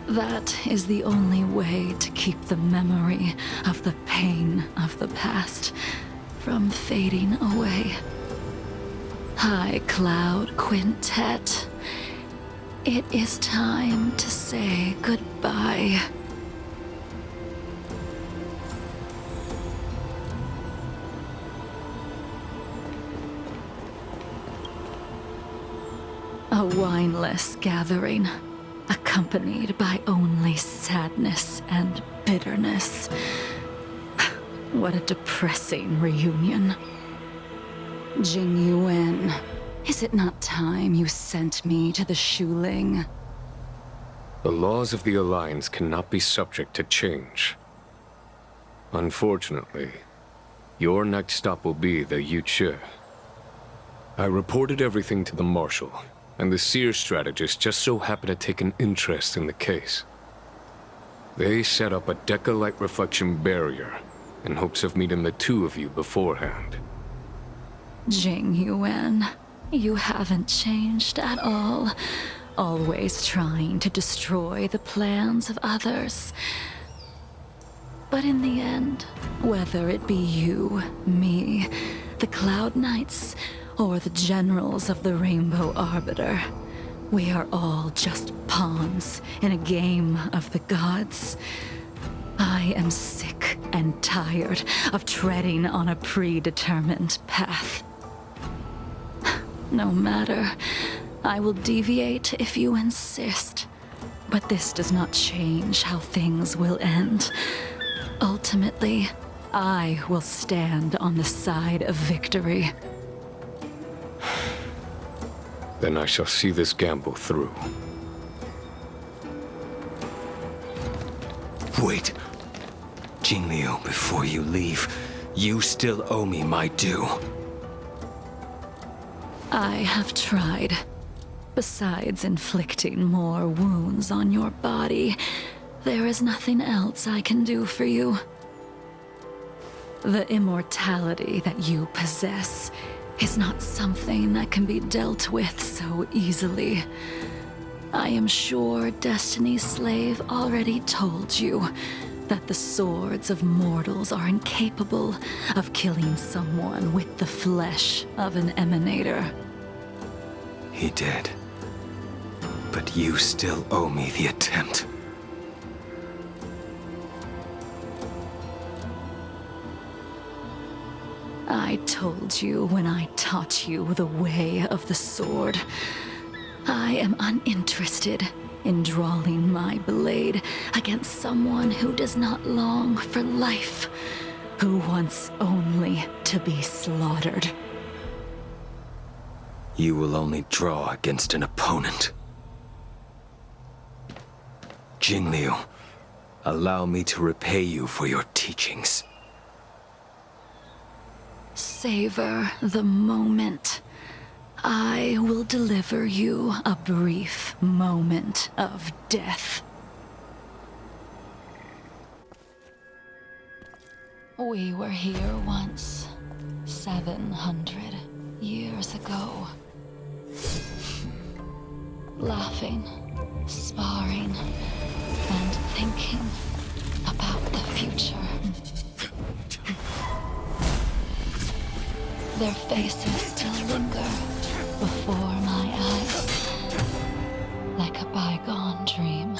That is the only way to keep the memory of the pain of the past from fading away. High Cloud Quintet, it is time to say goodbye. A wineless gathering, accompanied by only sadness and bitterness. What a depressing reunion. Jing Yuan, is it not time you sent me to the Shuling? The laws of the Alliance cannot be subject to change. Unfortunately, your next stop will be the Yuchi. I reported everything to the Marshal, and the Seer strategist just so happened to take an interest in the case. They set up a Deca-light reflection barrier in hopes of meeting the two of you beforehand. Jing Yuan, you haven't changed at all. Always trying to destroy the plans of others. But in the end, whether it be you, me, the Cloud Knights, or the generals of the Rainbow Arbiter, we are all just pawns in a game of the gods. I am sick and tired of treading on a predetermined path. No matter, I will deviate if you insist, but this does not change how things will end. Ultimately, I will stand on the side of victory. Then I shall see this gamble through. Wait. Jingliu, before you leave, you still owe me my due. I have tried. Besides inflicting more wounds on your body, there is nothing else I can do for you. The immortality that you possess is not something that can be dealt with so easily. I am sure Destiny's Slave already told you that the swords of mortals are incapable of killing someone with the flesh of an emanator. He did. But you still owe me the attempt. I told you when I taught you the way of the sword. I am uninterested in drawing my blade against someone who does not long for life, who wants only to be slaughtered. You will only draw against an opponent. Jingliu, allow me to repay you for your teachings. Savor the moment. I will deliver you a brief moment of death. We were here once, 700 years ago. Laughing, sparring, and thinking about the future. Their faces still linger before my eyes, like a bygone dream.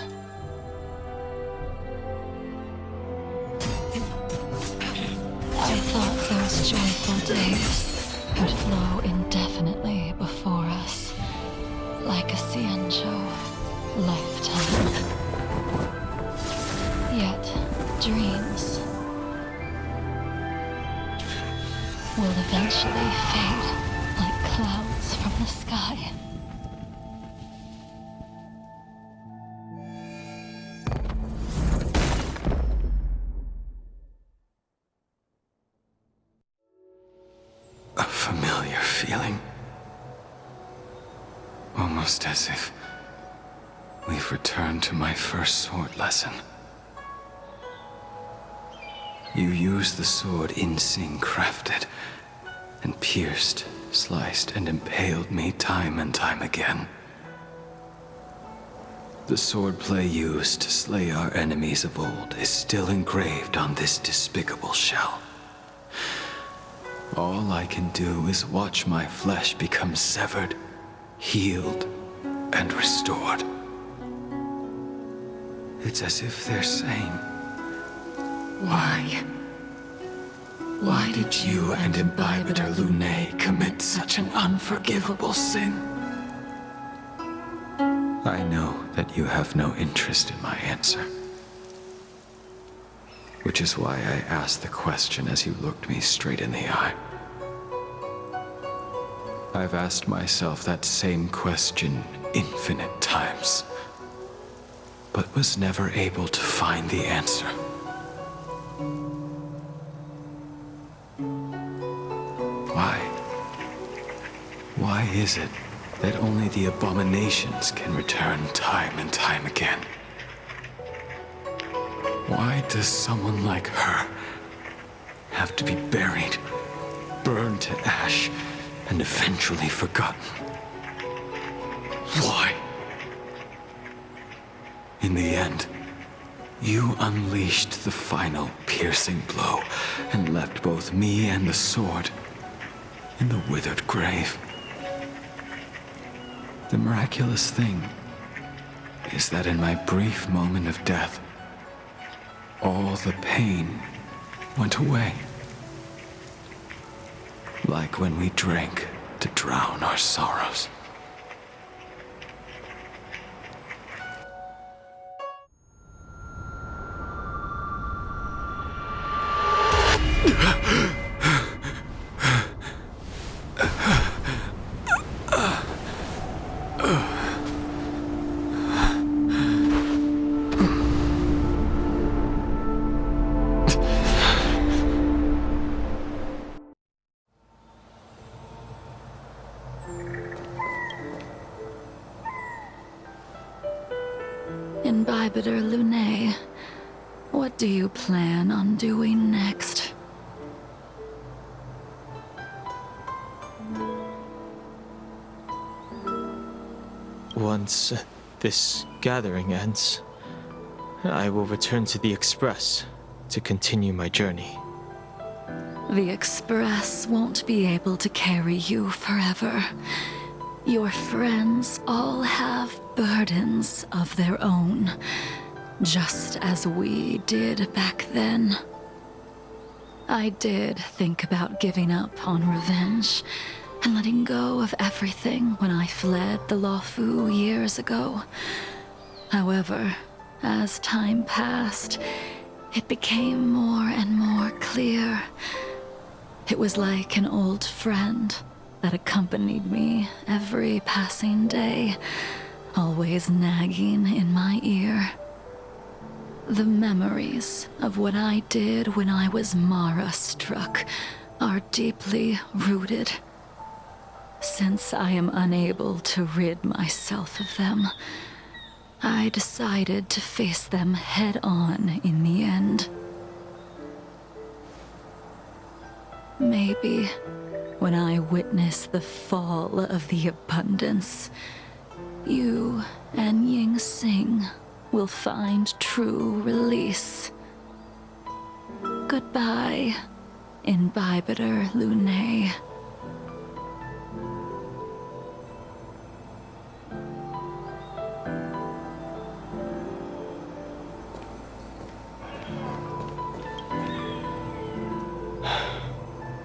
I thought those joyful days would flow indefinitely before us, like a Xianzhou lifetime. Yet, dreams will eventually fade like clouds from the sky. A familiar feeling. Almost as if we've returned to my first sword lesson. You used the sword Insing crafted, and pierced, sliced, and impaled me time and time again. The swordplay used to slay our enemies of old is still engraved on this despicable shell. All I can do is watch my flesh become severed, healed, and restored. It's as if they're saying, Why? Why did you and Imbibitor Lunae commit such an unforgivable sin? I know that you have no interest in my answer. Which is why I asked the question as you looked me straight in the eye. I've asked myself that same question infinite times, but was never able to find the answer. Why? Why is it that only the abominations can return time and time again? Why does someone like her have to be buried, burned to ash, and eventually forgotten? Why? In the end, you unleashed the final piercing blow and left both me and the sword in the withered grave. The miraculous thing is that in my brief moment of death, all the pain went away. Like when we drank to drown our sorrows. Imbibitor Lunae, what do you plan on doing next? Once this gathering ends, I will return to the Express to continue my journey. The Express won't be able to carry you forever. Your friends all have burdens of their own, just as we did back then. I did think about giving up on revenge and letting go of everything when I fled the Luofu years ago. However, as time passed, it became more and more clear. It was like an old friend that accompanied me every passing day, always nagging in my ear. The memories of what I did when I was Mara-struck are deeply rooted. Since I am unable to rid myself of them, I decided to face them head-on in the end. Maybe when I witness the fall of the abundance, you and Ying Sing will find true release. Goodbye, Imbibitor Lunae.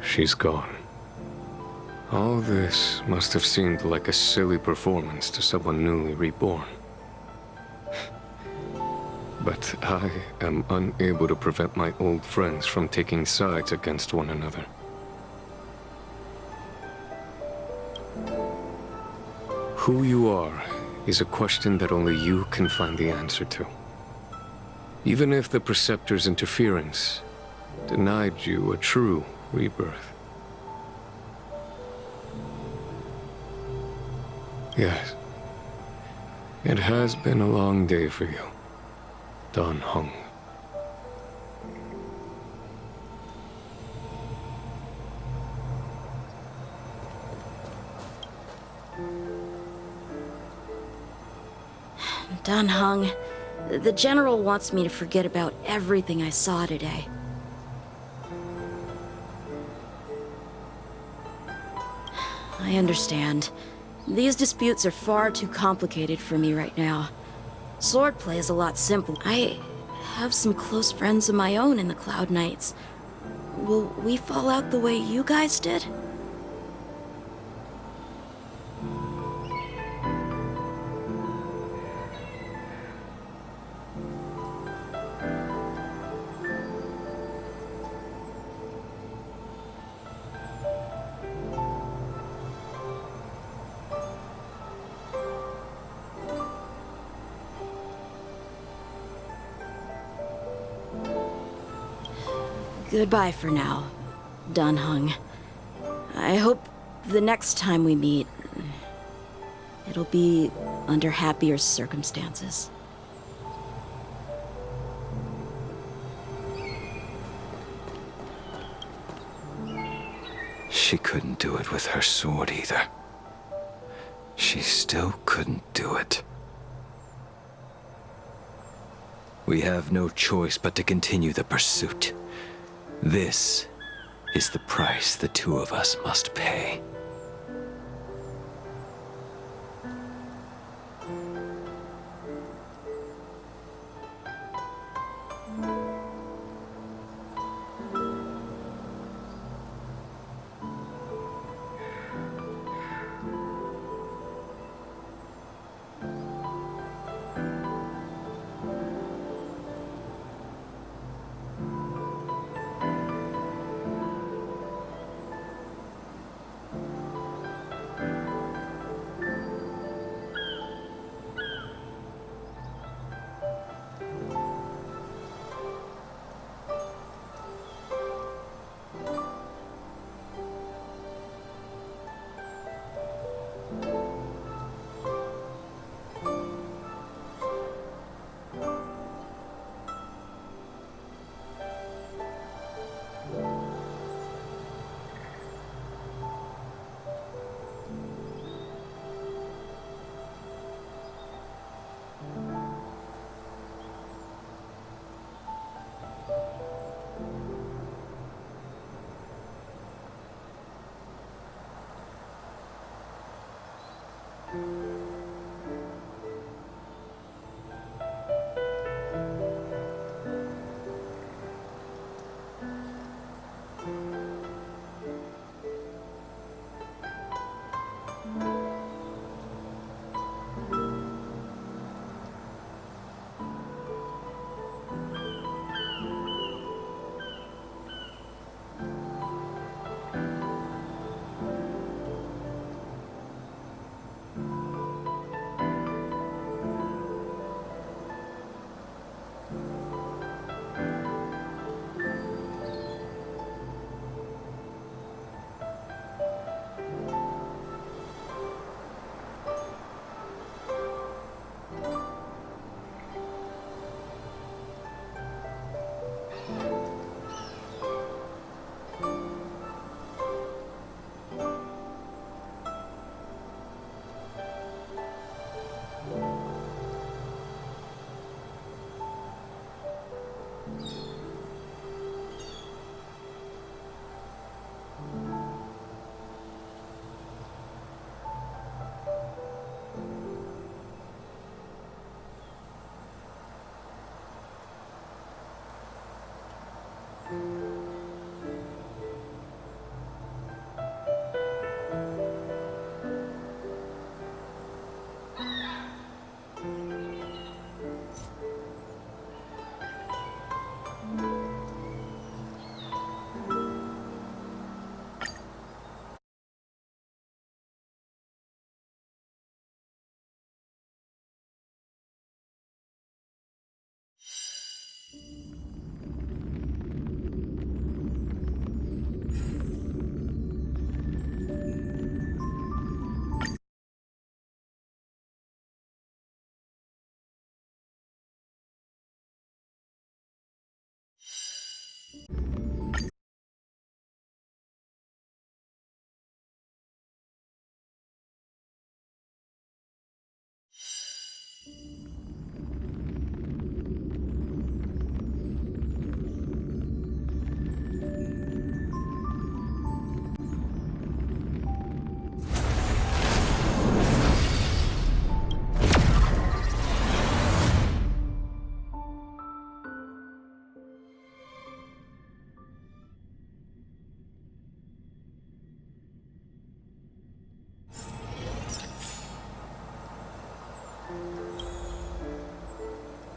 She's gone. All this must have seemed like a silly performance to someone newly reborn. But I am unable to prevent my old friends from taking sides against one another. Who you are is a question that only you can find the answer to. Even if the Preceptor's interference denied you a true rebirth. Yes. It has been a long day for you, Dan Heng. Dan Heng, the General wants me to forget about everything I saw today. I understand. These disputes are far too complicated for me right now. Swordplay is a lot simpler. I have some close friends of my own in the Cloud Knights. Will we fall out the way you guys did? Goodbye for now, Dan Heng. I hope the next time we meet, it'll be under happier circumstances. She couldn't do it with her sword either. She still couldn't do it. We have no choice but to continue the pursuit. This is the price the two of us must pay.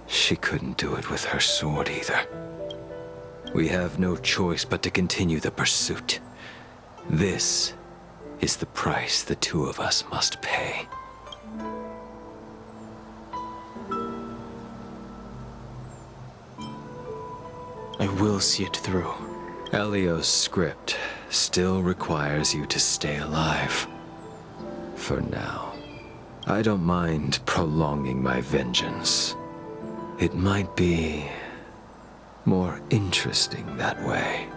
She couldn't do it with her sword either. We have no choice but to continue the pursuit. This is the price the two of us must pay. I will see it through. Elio's script still requires you to stay alive. For now. I don't mind prolonging my vengeance. It might be more interesting that way.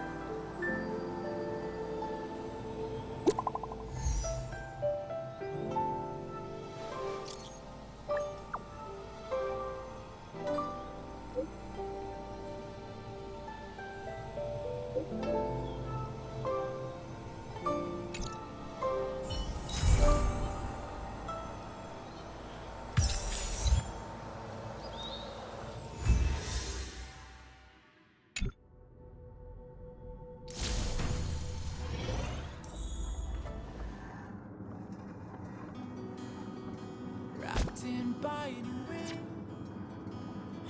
Wrapped in binding ring,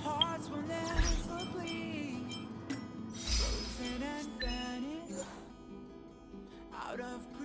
hearts will never bleed. Frozen and vanished out of